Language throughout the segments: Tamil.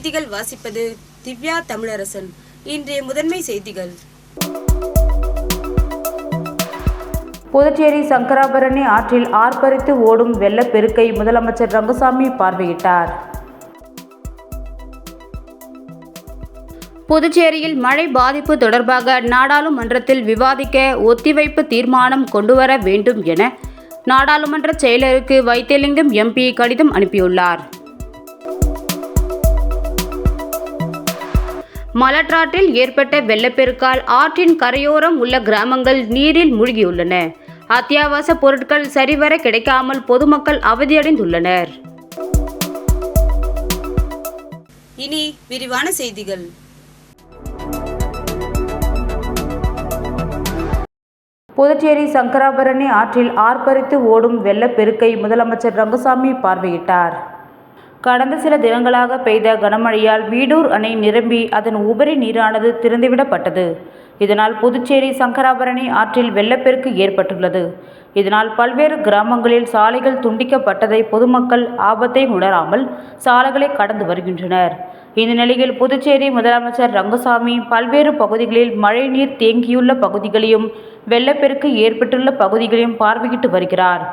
செய்திகள் வாசிப்பது திவ்யா தமிழரசன். இன்றைய முதன்மை செய்திகள். புதுச்சேரி சங்கராபரணி ஆற்றில் ஆர்ப்பரித்து ஓடும் வெள்ளப்பெருக்கை முதலமைச்சர் ரங்கசாமி பார்வையிட்டார். புதுச்சேரியில் மழை பாதிப்பு தொடர்பாக நாடாளுமன்றத்தில் விவாதிக்க ஒத்திவைப்பு தீர்மானம் கொண்டுவர வேண்டும் என நாடாளுமன்ற செயலருக்கு வைத்தியலிங்கம் எம்பி கடிதம் அனுப்பியுள்ளார். மலற்றாற்றில் ஏற்பட்ட வெள்ளப்பெருக்கால் ஆற்றின் கரையோரம் உள்ள கிராமங்கள் நீரில் மூழ்கியுள்ளன. அத்தியாவசிய பொருட்கள் சரிவர கிடைக்காமல் பொதுமக்கள் அவதியடைந்துள்ளனர். இனி விரிவான செய்திகள். புதுச்சேரி சங்கராபரணி ஆற்றில் ஆர்ப்பரித்து ஓடும் வெள்ளப்பெருக்கை முதலமைச்சர் ரங்கசாமி பார்வையிட்டார். கடந்த சில தினங்களாக பெய்த கனமழையால் வீடூர் அணை நிரம்பி அதன் உபரி நீரானது திறந்துவிடப்பட்டது. இதனால் புதுச்சேரி சங்கராபரணி ஆற்றில் வெள்ளப்பெருக்கு ஏற்பட்டுள்ளது. இதனால் பல்வேறு கிராமங்களில் சாலைகள் துண்டிக்கப்பட்டதை பொதுமக்கள் ஆபத்தை உணராமல் சாலைகளை கடந்து வருகின்றனர். இந்த நிலையில் புதுச்சேரி முதலமைச்சர் ரங்கசாமி பல்வேறு பகுதிகளில் மழைநீர் தேங்கியுள்ள பகுதிகளையும் வெள்ளப்பெருக்கு ஏற்பட்டுள்ள பகுதிகளையும் பார்வையிட்டு வருகிறார்.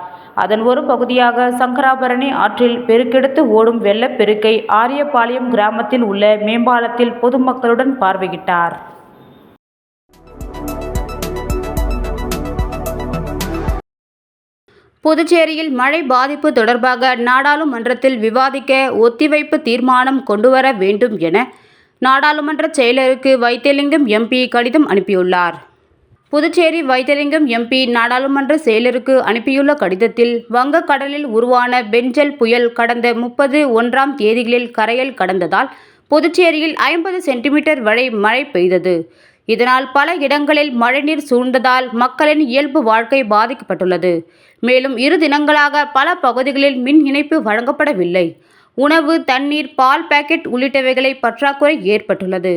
அதன் ஒரு பகுதியாக சங்கராபரணி ஆற்றில் பெருக்கெடுத்து ஓடும் வெள்ளப்பெருக்கை ஆரியபாளையம் கிராமத்தில் உள்ள மேம்பாலத்தில் பொதுமக்களுடன் பார்வையிட்டார். புதுச்சேரியில் மழை பாதிப்பு தொடர்பாக நாடாளுமன்றத்தில் விவாதிக்க ஒத்திவைப்பு தீர்மானம் கொண்டுவர வேண்டும் என நாடாளுமன்ற செயலருக்கு வைத்தியலிங்கம் எம்பி கடிதம் அனுப்பியுள்ளார். புதுச்சேரி வைத்தியலிங்கம் எம்பி நாடாளுமன்ற செயலருக்கு அனுப்பியுள்ள கடிதத்தில் வங்கக்கடலில் உருவான பெஞ்சல் புயல் கடந்த 31ஆம் தேதிகளில் கரையில் கடந்ததால் புதுச்சேரியில் 50 சென்டிமீட்டர் வரை மழை பெய்தது. இதனால் பல இடங்களில் மழைநீர் சூழ்ந்ததால் மக்களின் இயல்பு வாழ்க்கை பாதிக்கப்பட்டுள்ளது. மேலும் 2 தினங்களாக பல பகுதிகளில் மின் இணைப்பு வழங்கப்படவில்லை. உணவு, தண்ணீர், பால் பாக்கெட் உள்ளிட்டவைகளை பற்றாக்குறை ஏற்பட்டுள்ளது.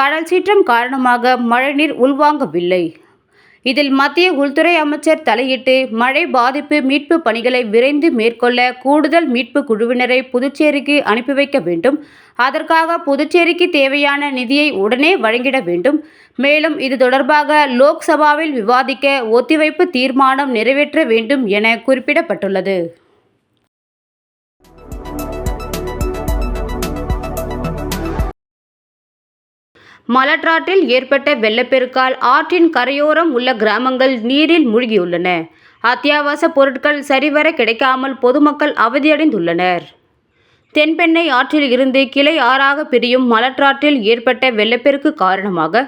கடல் சீற்றம் காரணமாக மழைநீர் உள்வாங்கவில்லை. இதில் மத்திய உள்துறை அமைச்சர் தலையிட்டு மழை பாதிப்பு மீட்பு பணிகளை விரைந்து மேற்கொள்ள கூடுதல் மீட்பு குழுவினரை புதுச்சேரிக்கு அனுப்பி வைக்க வேண்டும். அதற்காக புதுச்சேரிக்கு தேவையான நிதியை உடனே வழங்கிட வேண்டும். மேலும் இது தொடர்பாக லோக்சபாவில் விவாதிக்க ஒத்திவைப்பு தீர்மானம் நிறைவேற்ற வேண்டும் என குறிப்பிடப்பட்டுள்ளது. மலற்றாற்றில் ஏற்பட்ட வெள்ளப்பெருக்கால் ஆற்றின் கரையோரம் உள்ள கிராமங்கள் நீரில் மூழ்கியுள்ளன. அத்தியாவசிய பொருட்கள் சரிவர கிடைக்காமல் பொதுமக்கள் அவதியடைந்துள்ளனர். தென்பெண்ணை ஆற்றில் இருந்து கிளை ஆறாக பிரியும் மலற்றாற்றில் ஏற்பட்ட வெள்ளப்பெருக்கு காரணமாக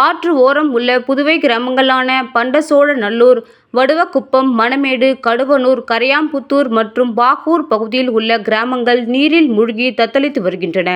ஆற்று ஓரம் உள்ள புதுவை கிராமங்களான பண்டசோழநல்லூர், வடுவக்குப்பம், மணமேடு, கடுவனூர், கரையாம்புத்தூர் மற்றும் பாகூர் பகுதியில் உள்ள கிராமங்கள் நீரில் மூழ்கி தத்தளித்து வருகின்றன.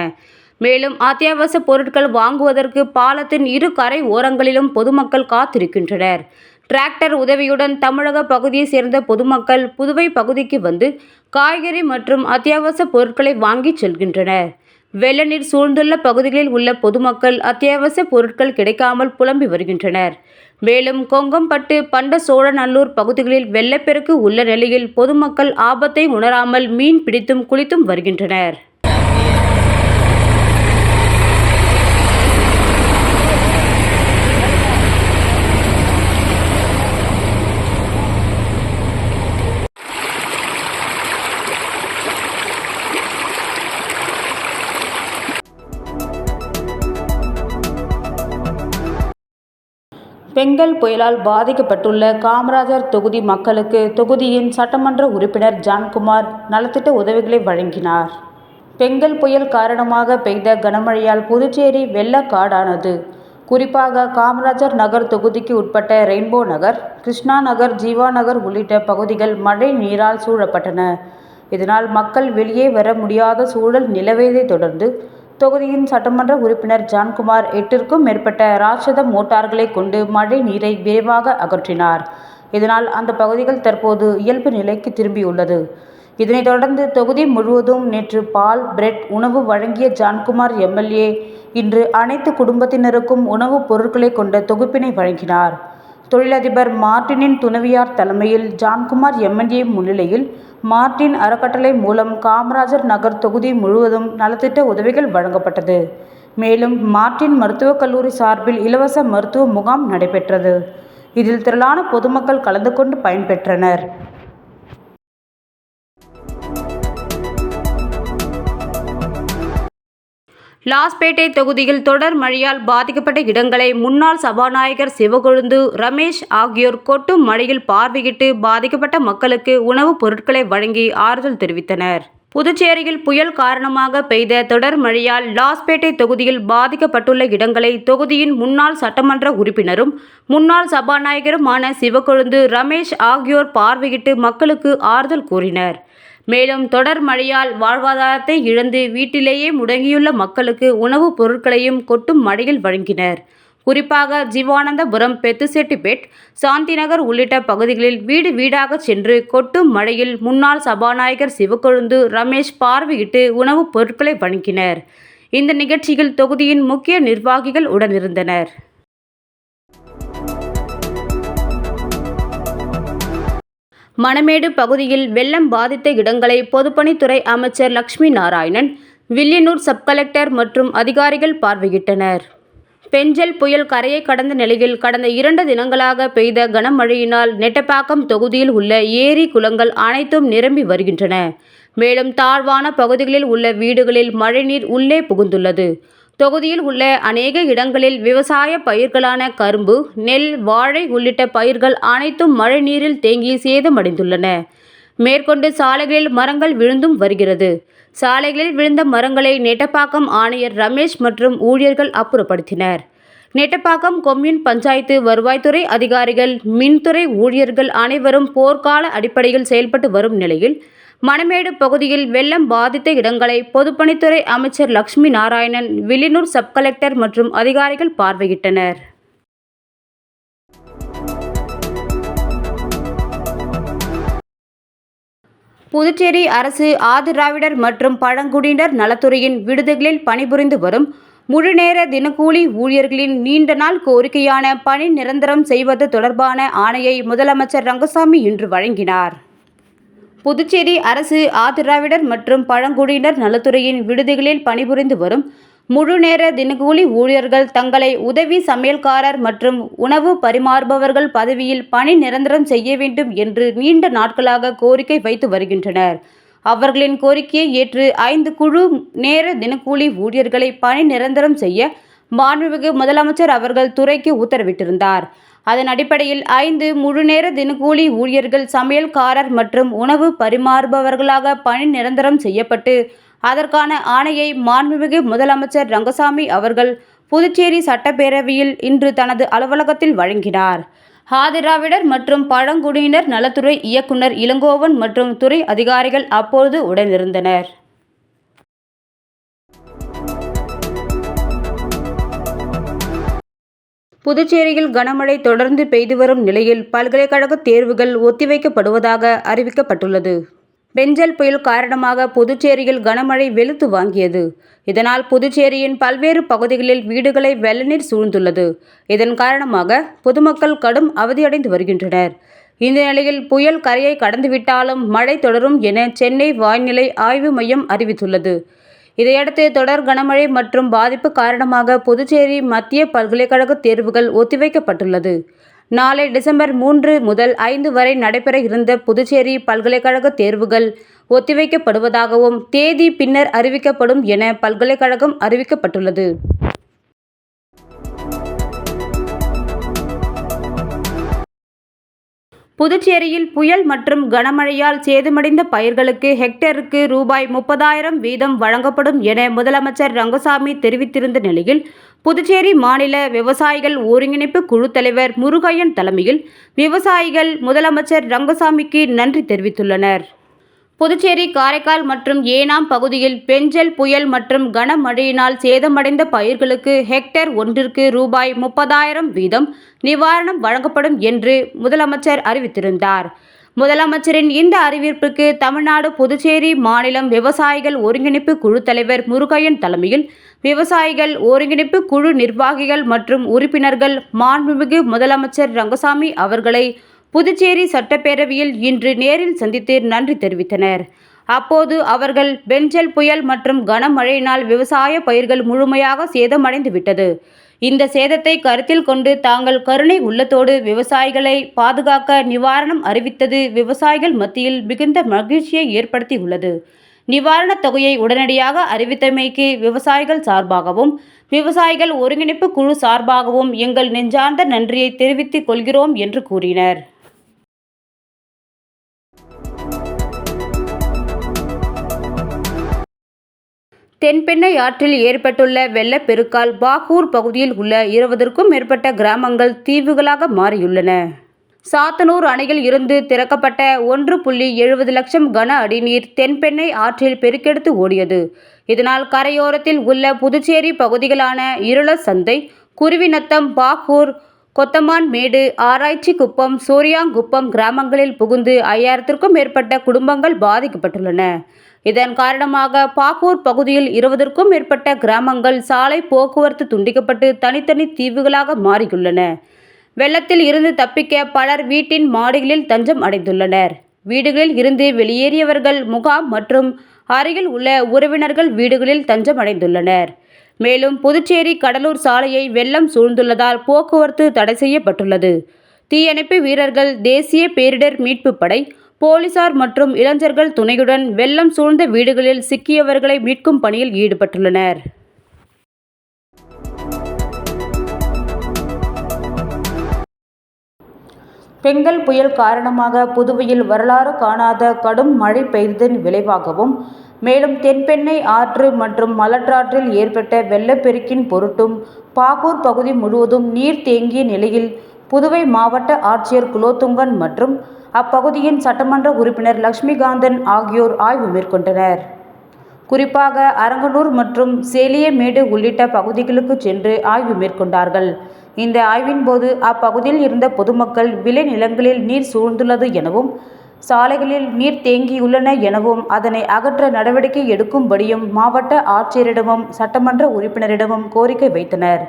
மேலும் அத்தியாவசிய பொருட்கள் வாங்குவதற்கு பாலத்தின் 2 கரை ஓரங்களிலும் பொதுமக்கள் காத்திருக்கின்றனர். டிராக்டர் உதவியுடன் தமிழக பகுதியை சேர்ந்த பொதுமக்கள் புதுவை பகுதிக்கு வந்து காய்கறி மற்றும் அத்தியாவசிய பொருட்களை வாங்கி செல்கின்றனர். வெள்ள நீர் சூழ்ந்துள்ள பகுதிகளில் உள்ள பொதுமக்கள் அத்தியாவசிய பொருட்கள் கிடைக்காமல் புலம்பி வருகின்றனர். மேலும் கொங்கம்பட்டு, பண்டசோழநல்லூர் பகுதிகளில் வெள்ளப்பெருக்கு உள்ள நிலையில் பொதுமக்கள் ஆபத்தை உணராமல் மீன் பிடித்தும் குளித்தும் வருகின்றனர். பெங்கல் புயலால் பாதிக்கப்பட்டுள்ள காமராஜர் தொகுதி மக்களுக்கு தொகுதியின் சட்டமன்ற உறுப்பினர் ஜான்குமார் நலத்திட்ட உதவிகளை வழங்கினார். பெங்கல் புயல் காரணமாக பெய்த கனமழையால் புதுச்சேரி வெள்ளக்காடானது. குறிப்பாக காமராஜர் நகர் தொகுதிக்கு உட்பட்ட ரெயின்போ நகர், கிருஷ்ணா நகர், ஜீவா நகர் உள்ளிட்ட பகுதிகள் மழை நீரால் சூழப்பட்டன. இதனால் மக்கள் வெளியே வர முடியாத சூழல் நிலவியதை தொடர்ந்து தொகுதியின் சட்டமன்ற உறுப்பினர் ஜான்குமார் 8க்கும் மேற்பட்ட ராட்சத மோட்டார்களை கொண்டு மழை நீரை விரைவாக அகற்றினார். இதனால் அந்த பகுதிகள் தற்போது இயல்பு நிலைக்கு திரும்பியுள்ளது. இதனைத் தொடர்ந்து தொகுதி முழுவதும் நேற்று பால், பிரெட் உணவு வழங்கிய ஜான்குமார் எம்எல்ஏ இன்று அனைத்து குடும்பத்தினருக்கும் உணவுப் பொருட்களை கொண்ட தொகுப்பினை வழங்கினார். தொழிலதிபர் மார்ட்டினின் துணைவியார் தலைமையில் ஜான்குமார் எம்எல்ஏ முன்னிலையில் மார்ட்டின் அறக்கட்டளை மூலம் காமராஜர் நகர் தொகுதி முழுவதும் நலத்திட்ட உதவிகள் வழங்கப்பட்டது. மேலும் மார்ட்டின் மருத்துவக் கல்லூரி சார்பில் இலவச மருத்துவ முகாம் நடைபெற்றது. இதில் திரளான பொதுமக்கள் கலந்து கொண்டு பயன்பெற்றனர். லாஸ்பேட்டை தொகுதியில் தொடர் மழையால் பாதிக்கப்பட்ட இடங்களை முன்னாள் சபாநாயகர் சிவக்கொழுந்து, ரமேஷ் ஆகியோர் கொட்டும் மழையில் பார்வையிட்டு பாதிக்கப்பட்ட மக்களுக்கு உணவுப் பொருட்களை வழங்கி ஆறுதல் தெரிவித்தனர். புதுச்சேரியில் புயல் காரணமாக பெய்த தொடர் மழையால் லாஸ்பேட்டை தொகுதியில் பாதிக்கப்பட்டுள்ள இடங்களை தொகுதியின் முன்னாள் சட்டமன்ற உறுப்பினரும் முன்னாள் சபாநாயகருமான சிவக்கொழுந்து, ரமேஷ் ஆகியோர் பார்வையிட்டு மக்களுக்கு ஆறுதல் கூறினர். மேலும் தொடர் மழையால் வாழ்வாதாரத்தை இழந்து வீட்டிலேயே முடங்கியுள்ள மக்களுக்கு உணவுப் பொருட்களையும் கொட்டும் மழையில் வழங்கினர். குறிப்பாக ஜீவானந்தபுரம், பெத்துசெட்டிப்பேட், சாந்திநகர் உள்ளிட்ட பகுதிகளில் வீடு வீடாக சென்று கொட்டும் மழையில் முன்னாள் சபாநாயகர் சிவக்கொழுந்து, ரமேஷ் பார்வையிட்டு உணவுப் பொருட்களை வழங்கினர். இந்த நிகழ்ச்சியில் தொகுதியின் முக்கிய நிர்வாகிகள் உடனிருந்தனர். மணமேடு பகுதியில் வெள்ளம் பாதித்த இடங்களை பொதுப்பணித்துறை அமைச்சர் லட்சுமி நாராயணன், வில்லியனூர் சப்-கலெக்டர் மற்றும் அதிகாரிகள் பார்வையிட்டனர். பெஞ்சல் புயல் கரையை கடந்த நிலையில் கடந்த 2 தினங்களாக பெய்த கனமழையினால் நெட்டப்பாக்கம் தொகுதியில் உள்ள ஏரி, குளங்கள் அனைத்தும் நிரம்பி வருகின்றன. மேலும் தாழ்வான பகுதிகளில் உள்ள வீடுகளில் மழைநீர் உள்ளே புகுந்துள்ளது. தொகுதியில் உள்ள அநேக இடங்களில் விவசாய பயிர்களான கரும்பு, நெல், வாழை உள்ளிட்ட பயிர்கள் அனைத்தும் மழை நீரில் தேங்கி சேதமடைந்துள்ளன. மேற்கொண்டு சாலைகளில் மரங்கள் விழுந்தும் வருகிறது. சாலைகளில் விழுந்த மரங்களை நெட்டப்பாக்கம் ஆணையர் ரமேஷ் மற்றும் ஊழியர்கள் அப்புறப்படுத்தினர். நெட்டப்பாக்கம் கொம்யூன் பஞ்சாயத்து வருவாய்த்துறை அதிகாரிகள், மின்துறை ஊழியர்கள் அனைவரும் போர்க்கால அடிப்படையில் செயல்பட்டு வரும் நிலையில் மணமேடு பகுதியில் வெள்ளம் பாதித்த இடங்களை பொதுப்பணித்துறை அமைச்சர் லட்சுமி நாராயணன், வில்லியனூர் சப்-கலெக்டர் மற்றும் அதிகாரிகள் பார்வையிட்டனர். புதுச்சேரி அரசு ஆதிதிராவிடர் மற்றும் பழங்குடியினர் நலத்துறையின் விடுதிகளில் பணிபுரிந்து வரும் முழுநேர தினக்கூலி ஊழியர்களின் நீண்ட நாள் கோரிக்கையான பணி நிரந்தரம் செய்வது தொடர்பான ஆணையை முதலமைச்சர் ரங்கசாமி இன்று வழங்கினார். புதுச்சேரி அரசு ஆதிதிராவிடர் மற்றும் பழங்குடியினர் நலத்துறையின் விடுதிகளில் பணிபுரிந்து வரும் முழுநேர தினக்கூலி ஊழியர்கள் தங்களை உதவி சமையல்காரர் மற்றும் உணவு பரிமாறுபவர்கள் பதவியில் பணி நிரந்தரம் செய்ய வேண்டும் என்று நீண்ட நாட்களாக கோரிக்கை வைத்து வருகின்றனர். அவர்களின் கோரிக்கையை ஏற்று 5 குழு நேர தினக்கூலி ஊழியர்களை பணி நிரந்தரம் செய்ய மாண்புமிகு முதலமைச்சர் அவர்கள் துறைக்கு உத்தரவிட்டிருந்தார். அதன் அடிப்படையில் 5 முழுநேர தினக்கூலி ஊழியர்கள் சமையல்காரர் மற்றும் உணவு பரிமாறுபவர்களாக பணி நிரந்தரம் செய்யப்பட்டு அதற்கான ஆணையை மாண்புமிகு முதலமைச்சர் ரங்கசாமி அவர்கள் புதுச்சேரி சட்டப்பேரவையில் இன்று தனது அலுவலகத்தில் வழங்கினார். ஆதிதிராவிடர் மற்றும் பழங்குடியினர் நலத்துறை இயக்குனர் இளங்கோவன் மற்றும் துறை அதிகாரிகள் அப்போது உடனிருந்தனர். புதுச்சேரியில் கனமழை தொடர்ந்து பெய்து வரும் நிலையில் பல்கலைக்கழக தேர்வுகள் ஒத்திவைக்கப்படுவதாக அறிவிக்கப்பட்டுள்ளது. பெஞ்சல் புயல் காரணமாக புதுச்சேரியில் கனமழை வெளுத்து வாங்கியது. இதனால் புதுச்சேரியின் பல்வேறு பகுதிகளில் வீடுகளை வெள்ளநீர் சூழ்ந்துள்ளது. இதன் காரணமாக பொதுமக்கள் கடும் அவதியடைந்து வருகின்றனர். இந்த நிலையில் புயல் கரையை கடந்துவிட்டாலும் மழை தொடரும் என சென்னை வானிலை ஆய்வு மையம் அறிவித்துள்ளது. இதையடுத்து தொடர் கனமழை மற்றும் பாதிப்பு காரணமாக புதுச்சேரி மத்திய பல்கலைக்கழக தேர்வுகள் ஒத்திவைக்கப்பட்டுள்ளது. நாளை டிசம்பர் 3 முதல் 5 வரை நடைபெற இருந்த புதுச்சேரி பல்கலைக்கழக தேர்வுகள் ஒத்திவைக்கப்படுவதாகவும் தேதி பின்னர் அறிவிக்கப்படும் என பல்கலைக்கழகம் அறிவிக்கப்பட்டுள்ளது. புதுச்சேரியில் புயல் மற்றும் கனமழையால் சேதமடைந்த பயிர்களுக்கு ஹெக்டேருக்கு ரூ.30,000 வீதம் வழங்கப்படும் என முதலமைச்சர் ரங்கசாமி தெரிவித்திருந்த நிலையில் புதுச்சேரி மாநில விவசாயிகள் ஒருங்கிணைப்பு குழு தலைவர் முருகையன் தலைமையில் விவசாயிகள் முதலமைச்சர் ரங்கசாமிக்கு நன்றி தெரிவித்துள்ளனர். புதுச்சேரி, காரைக்கால் மற்றும் ஏனாம் பகுதியில் பெஞ்சல் புயல் மற்றும் கனமழையினால் சேதமடைந்த பயிர்களுக்கு ஹெக்டேர் ஒன்றிற்கு ரூ.30,000 வீதம் நிவாரணம் வழங்கப்படும் என்று முதலமைச்சர் அறிவித்திருந்தார். முதலமைச்சரின் இந்த அறிவிப்புக்கு தமிழ்நாடு புதுச்சேரி மாநிலம் விவசாயிகள் ஒருங்கிணைப்பு குழு தலைவர் முருகையன் தலைமையில் விவசாயிகள் ஒருங்கிணைப்பு குழு நிர்வாகிகள் மற்றும் உறுப்பினர்கள் மாண்புமிகு முதலமைச்சர் ரங்கசாமி அவர்களை புதுச்சேரி சட்டப்பேரவையில் இன்று நேரில் சந்தித்து நன்றி தெரிவித்தனர். அப்போது அவர்கள் பெஞ்சல் புயல் மற்றும் கனமழையினால் விவசாய பயிர்கள் முழுமையாக சேதமடைந்து விட்டது. இந்த சேதத்தை கருத்தில் கொண்டு தாங்கள் கருணை உள்ளத்தோடு விவசாயிகளை பாதுகாக்க நிவாரணம் அறிவித்தது விவசாயிகள் மத்தியில் மிகுந்த மகிழ்ச்சியை ஏற்படுத்தியுள்ளது. நிவாரணத் தொகையை உடனடியாக அறிவித்தமைக்கு விவசாயிகள் சார்பாகவும் விவசாயிகள் ஒருங்கிணைப்பு குழு சார்பாகவும் எங்கள் நெஞ்சார்ந்த நன்றியை தெரிவித்துக் கொள்கிறோம் என்று கூறினர். தென்பெண்ணை ஆற்றில் ஏற்பட்டுள்ள வெள்ளப்பெருக்கால் பாகூர் பகுதியில் உள்ள 20க்கும் மேற்பட்ட கிராமங்கள் தீவுகளாக மாறியுள்ளன. சாத்தனூர் அணையில் இருந்து திறக்கப்பட்ட 1.70 லட்சம் கன அடி நீர் தென்பெண்ணை ஆற்றில் பெருக்கெடுத்து ஓடியது. இதனால் கரையோரத்தில் உள்ள புதுச்சேரி பகுதிகளான இருளசந்தை, குருவிநத்தம், பாகூர், கொத்தமான்மேடு, ஆராய்ச்சிக்குப்பம், சூரியாங்குப்பம் கிராமங்களில் புகுந்து 5000க்கும் மேற்பட்ட குடும்பங்கள் பாதிக்கப்பட்டுள்ளன. இதன் காரணமாக பாகூர் பகுதியில் 20க்கும் மேற்பட்ட கிராமங்கள் சாலை போக்குவரத்து துண்டிக்கப்பட்டு தனித்தனி தீவுகளாக மாறியுள்ளன. வெள்ளத்தில் இருந்து தப்பிக்க பலர் வீட்டின் மாடிகளில் தஞ்சம் அடைந்துள்ளனர். வீடுகளில் இருந்து வெளியேறியவர்கள் முகாம் மற்றும் அருகில் உள்ள உறவினர்கள் வீடுகளில் தஞ்சம் அடைந்துள்ளனர். மேலும் புதுச்சேரி கடலூர் சாலையை வெள்ளம் சூழ்ந்துள்ளதால் போக்குவரத்து தடை செய்யப்பட்டுள்ளது. தீயணைப்பு வீரர்கள், தேசிய பேரிடர் மீட்பு படை, போலீசார் மற்றும் இளைஞர்கள் துணையுடன் வெள்ளம் சூழ்ந்த வீடுகளில் சிக்கியவர்களை மீட்கும் பணியில் ஈடுபட்டுள்ளனர். பெங்கல் புயல் காரணமாக புதுவையில் வரலாறு காணாத கடும் மழை பெய்ததன் விளைவாகவும் மேலும் தென்பெண்ணை ஆற்று மற்றும் மலற்றாற்றில் ஏற்பட்ட வெள்ளப்பெருக்கின் பொருட்டும் பாகூர் பகுதி முழுவதும் நீர் தேங்கிய நிலையில் புதுவை மாவட்ட ஆட்சியர் குலோத்துங்கன் மற்றும் அப்பகுதியின் சட்டமன்ற உறுப்பினர் லட்சுமிகாந்தன் ஆகியோர் ஆய்வு மேற்கொண்டனர். குறிப்பாக அரங்கனூர் மற்றும் சேலியமேடு உள்ளிட்ட பகுதிகளுக்கு சென்று ஆய்வு மேற்கொண்டார்கள். இந்த ஆய்வின் போது அப்பகுதியில் இருந்த பொதுமக்கள் விளைநிலங்களில் நீர் சூழ்ந்துள்ளது எனவும் சாலைகளில் நீர் தேங்கியுள்ளன எனவும் அதனை அகற்ற நடவடிக்கை எடுக்கும்படியும் மாவட்ட ஆட்சியரிடமும் சட்டமன்ற உறுப்பினரிடமும் கோரிக்கை வைத்தனர்.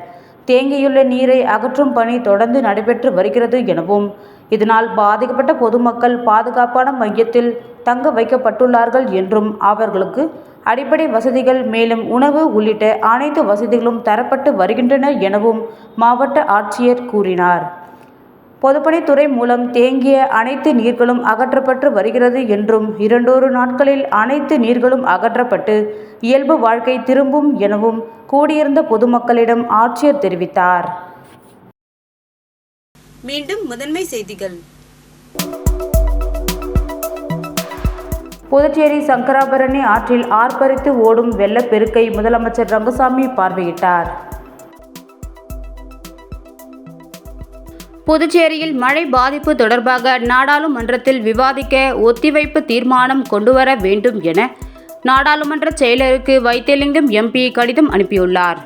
தேங்கியுள்ள நீரை அகற்றும் பணி தொடர்ந்து நடைபெற்று வருகிறது எனவும் இதனால் பாதிக்கப்பட்ட பொதுமக்கள் பாதுகாப்பான மையத்தில் தங்க வைக்கப்பட்டுள்ளார்கள் என்றும் அவர்களுக்கு அடிப்படை வசதிகள் மேலும் உணவு உள்ளிட்ட அனைத்து வசதிகளும் தரப்பட்டு வருகின்றன எனவும் மாவட்ட ஆட்சியர் கூறினார். பொதுப்பணித்துறை மூலம் தேங்கிய அனைத்து நீர்களும் அகற்றப்பட்டு வருகிறது என்றும் 2 நாட்களில் அனைத்து நீர்களும் அகற்றப்பட்டு இயல்பு வாழ்க்கை திரும்பும் எனவும் கூடியிருந்த பொதுமக்களிடம் ஆட்சியர் தெரிவித்தார். மீண்டும் முதன்மை செய்திகள். புதுச்சேரி சங்கராபரணி ஆற்றில் ஆர்ப்பரித்து ஓடும் வெள்ளப்பெருக்கை முதலமைச்சர் ரங்கசாமி பார்வையிட்டார். புதுச்சேரியில் மழை பாதிப்பு தொடர்பாக நாடாளுமன்றத்தில் விவாதிக்க ஒத்திவைப்பு தீர்மானம் கொண்டுவர வேண்டும் என நாடாளுமன்ற செயலருக்கு வைத்திலிங்கம் எம்பி கடிதம் அனுப்பியுள்ளார்.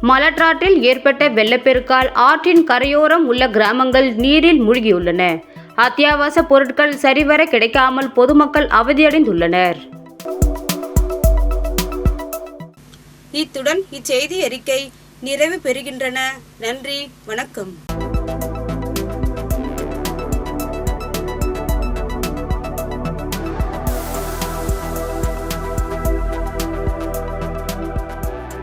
மலற்றாற்றில் ஏற்பட்ட வெள்ளப்பெருக்கால் ஆற்றின் கரையோரம் உள்ள கிராமங்கள் நீரில் மூழ்கியுள்ளன. அத்தியாவசிய பொருட்கள் சரிவர கிடைக்காமல் பொதுமக்கள் அவதியடைந்துள்ளனர். இத்துடன் இச்செய்தி அறிக்கை நிறைவு பெறுகின்றன. நன்றி, வணக்கம்.